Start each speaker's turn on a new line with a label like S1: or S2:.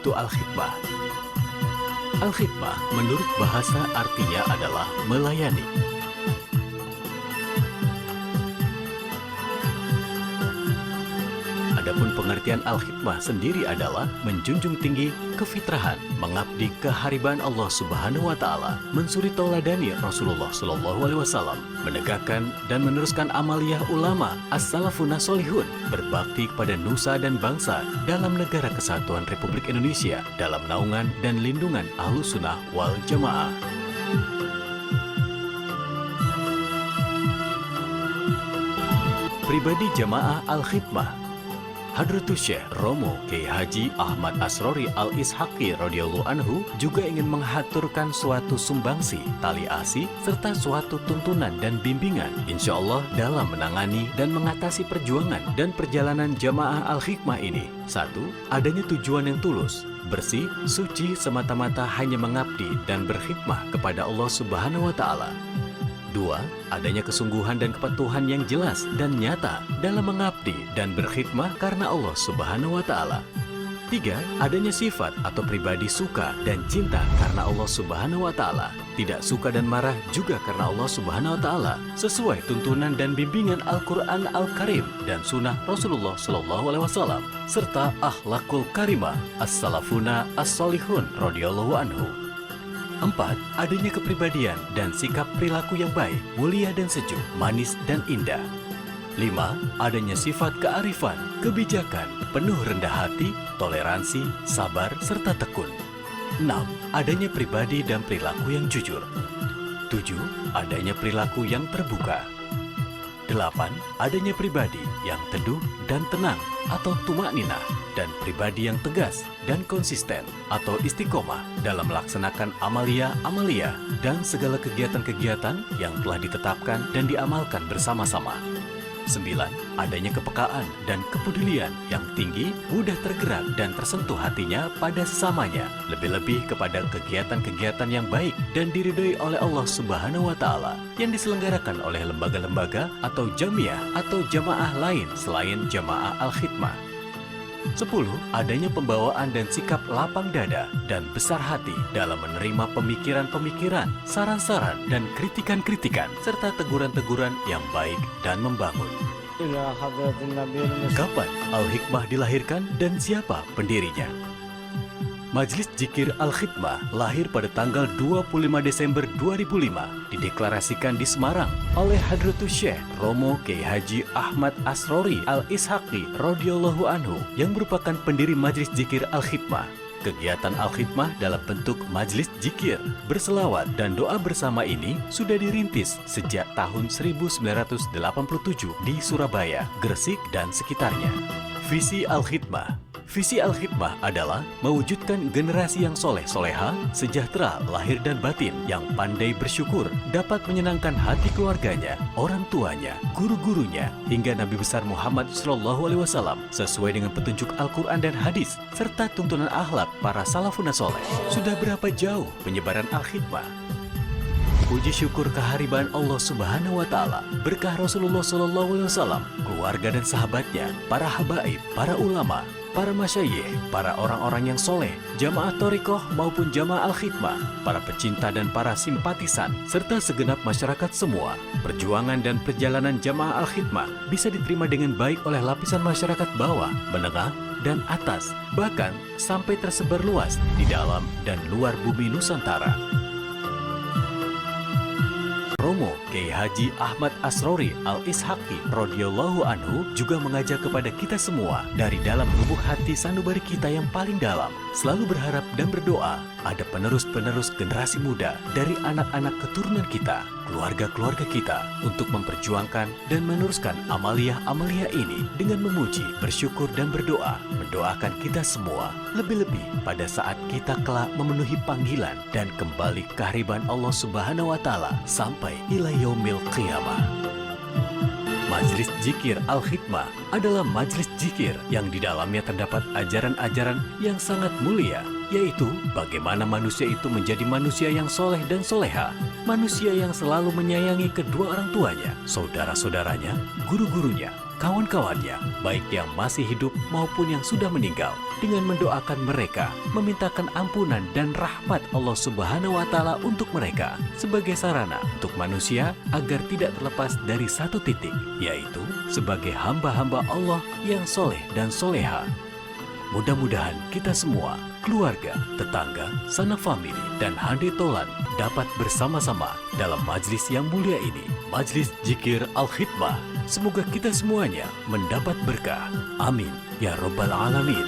S1: itu Al-Khidmah? Al-Khidmah menurut bahasa artinya adalah melayani. Adapun pengertian Al-Khidmah sendiri adalah menjunjung tinggi kefitrahan, mengabdi keharibaan Allah Subhanahu wa Ta'ala, mensuri tauladani Rasulullah Shallallahu Alaihi Wasallam, menegakkan dan meneruskan amaliyah ulama as-salafun solihun, berbakti kepada nusa dan bangsa dalam negara kesatuan Republik Indonesia dalam naungan dan lindungan Ahlus Sunnah wal Jamaah. Pribadi Jamaah Al-Khidmah Hadratus Syekh Romo Kiai Haji Ahmad Asrori Al-Ishaqi radhiyallahu anhu juga ingin menghaturkan suatu sumbangsi, tali asi, serta suatu tuntunan dan bimbingan insya Allah dalam menangani dan mengatasi perjuangan dan perjalanan Jamaah Al-Khidmah ini. 1. Adanya tujuan yang tulus, bersih, suci semata-mata hanya mengabdi dan berkhidmah kepada Allah Subhanahu wa Ta'ala. 2. Adanya kesungguhan dan kepatuhan yang jelas dan nyata dalam mengabdi dan berkhidmah karena Allah Subhanahu wa Ta'ala. 3. Adanya sifat atau pribadi suka dan cinta karena Allah Subhanahu wa Ta'ala, tidak suka dan marah juga karena Allah Subhanahu wa Ta'ala, sesuai tuntunan dan bimbingan Al-Quran Al-Karim dan sunnah Rasulullah Sallallahu Alaihi Wasallam, serta akhlakul karimah as-salafuna as-solihun radhiyallahu anhu. 4. Adanya kepribadian dan sikap perilaku yang baik, mulia dan sejuk, manis dan indah. 5. Adanya sifat kearifan, kebijakan, penuh rendah hati, toleransi, sabar, serta tekun. 6. Adanya pribadi dan perilaku yang jujur. 7. Adanya perilaku yang terbuka. 8. Adanya pribadi yang teduh dan tenang atau tumakninah, dan pribadi yang tegas dan konsisten atau istiqomah dalam melaksanakan amalia-amalia dan segala kegiatan-kegiatan yang telah ditetapkan dan diamalkan bersama-sama. 9. Adanya kepekaan dan kepedulian yang tinggi, mudah tergerak dan tersentuh hatinya pada sesamanya, lebih-lebih kepada kegiatan-kegiatan yang baik dan diridhoi oleh Allah Subhanahu wa Ta'ala yang diselenggarakan oleh lembaga-lembaga atau jamiah atau jamaah lain selain Jamaah Al-Khidmah. 10. Adanya pembawaan dan sikap lapang dada dan besar hati dalam menerima pemikiran-pemikiran, saran-saran, dan kritikan-kritikan, serta teguran-teguran yang baik dan membangun. Kapan Al-Hikmah dilahirkan dan siapa pendirinya? Majelis Dzikir Al-Khidmah lahir pada tanggal 25 Desember 2005, dideklarasikan di Semarang oleh Hadratus Syekh Romo Kiai Haji Ahmad Asrori Al-Ishaqi radhiyallahu anhu yang merupakan pendiri Majelis Dzikir Al-Khidmah. Kegiatan Al-Khidmah dalam bentuk majelis dzikir, berselawat, dan doa bersama ini sudah dirintis sejak tahun 1987 di Surabaya, Gresik, dan sekitarnya. Visi Al-Khidmah. Visi Al-Khidmah adalah mewujudkan generasi yang soleh-soleha, sejahtera lahir dan batin, yang pandai bersyukur, dapat menyenangkan hati keluarganya, orang tuanya, guru-gurunya, hingga Nabi besar Muhammad SAW sesuai dengan petunjuk Al-Quran dan hadis, serta tuntunan akhlak para salafun soleh. Sudah berapa jauh penyebaran Al-Khidmah? Puji syukur keharibaan Allah Subhanahu wa Ta'ala, berkah Rasulullah SAW, keluarga dan sahabatnya, para habaib, para ulama, para masyayikh, para orang-orang yang soleh, jamaah thariqah maupun jamaah Al-Khidmah, para pecinta dan para simpatisan, serta segenap masyarakat semua. Perjuangan dan perjalanan jamaah Al-Khidmah bisa diterima dengan baik oleh lapisan masyarakat bawah, menengah, dan atas, bahkan sampai tersebar luas di dalam dan luar bumi Nusantara. Romo Kiai Haji Ahmad Asrori Al-Ishaqi radhiyallahu anhu juga mengajak kepada kita semua dari dalam lubuk hati sanubari kita yang paling dalam, selalu berharap dan berdoa ada penerus-penerus generasi muda dari anak-anak keturunan kita, keluarga-keluarga kita, untuk memperjuangkan dan meneruskan amalia-amalia ini dengan memuji, bersyukur, dan berdoa, mendoakan kita semua, lebih-lebih pada saat kita kelak memenuhi panggilan dan kembali kehariban Allah Subhanahu wa Ta'ala sampai ila yaumil qiyamah. Majelis Dzikir Al-Khidmah adalah majelis dzikir yang di dalamnya terdapat ajaran-ajaran yang sangat mulia, yaitu bagaimana manusia itu menjadi manusia yang soleh dan soleha, manusia yang selalu menyayangi kedua orang tuanya, saudara-saudaranya, guru-gurunya, kawan-kawannya, baik yang masih hidup maupun yang sudah meninggal, dengan mendoakan mereka, memintakan ampunan dan rahmat Allah Subhanahu wa Ta'ala untuk mereka, sebagai sarana untuk manusia agar tidak terlepas dari satu titik, yaitu sebagai hamba-hamba Allah yang soleh dan soleha. Mudah-mudahan kita semua, keluarga, tetangga, sanak famili, dan hande tolan dapat bersama-sama dalam majlis yang mulia ini, Majlis Zikir Al-Khidmah. Semoga kita semuanya mendapat berkah. Amin. Ya Rabbal Alamin.